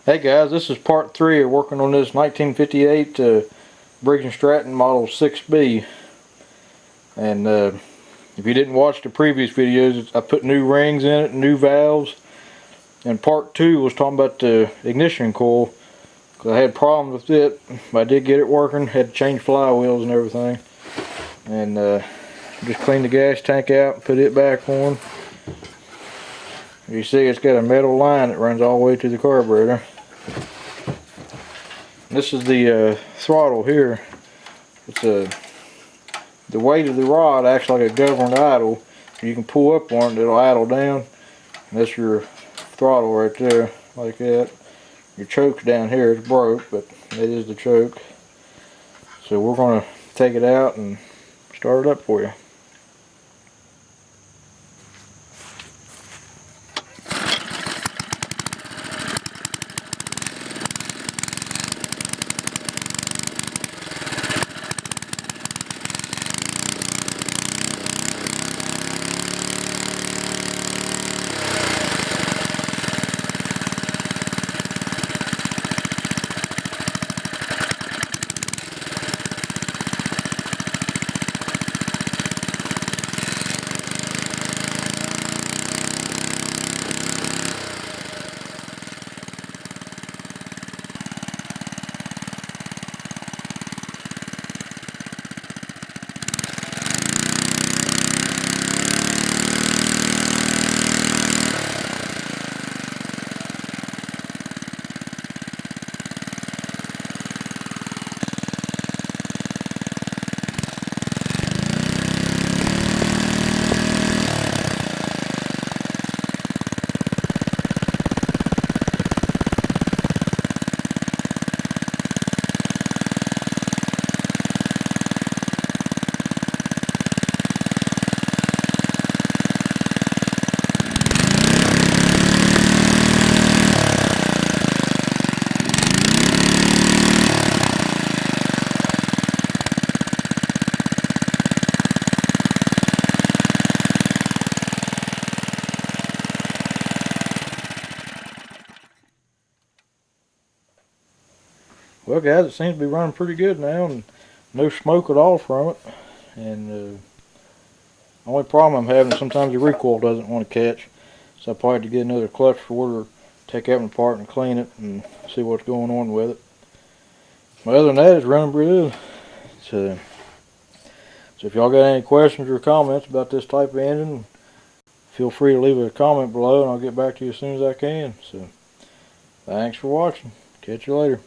Hey guys, this is part 3 of working on this 1958 Briggs and Stratton Model 6B. And if you didn't watch the previous videos, I put new rings in it, new valves. And part 2 was talking about the ignition coil, because I had problems with it, but I did get it working. Had to change flywheels and everything. And just cleaned the gas tank out and put it back on. You see it's got a metal line that runs all the way to the carburetor. This is the throttle here. It's the weight of the rod acts like a governed idle. You can pull up on it, it'll idle down. And that's your throttle right there, like that. Your choke's down here, it's broke, but it is the choke. So we're going to take it out and start it up for you. Well guys, it seems to be running pretty good now, and no smoke at all from it. And the only problem I'm having is sometimes the recoil doesn't want to catch, so I probably have to get another clutch for it or take that one apart and clean it and see what's going on with it. But other than that, it's running pretty good. So if y'all got any questions or comments about this type of engine, feel free to leave a comment below and I'll get back to you as soon as I can. So thanks for watching. Catch you later.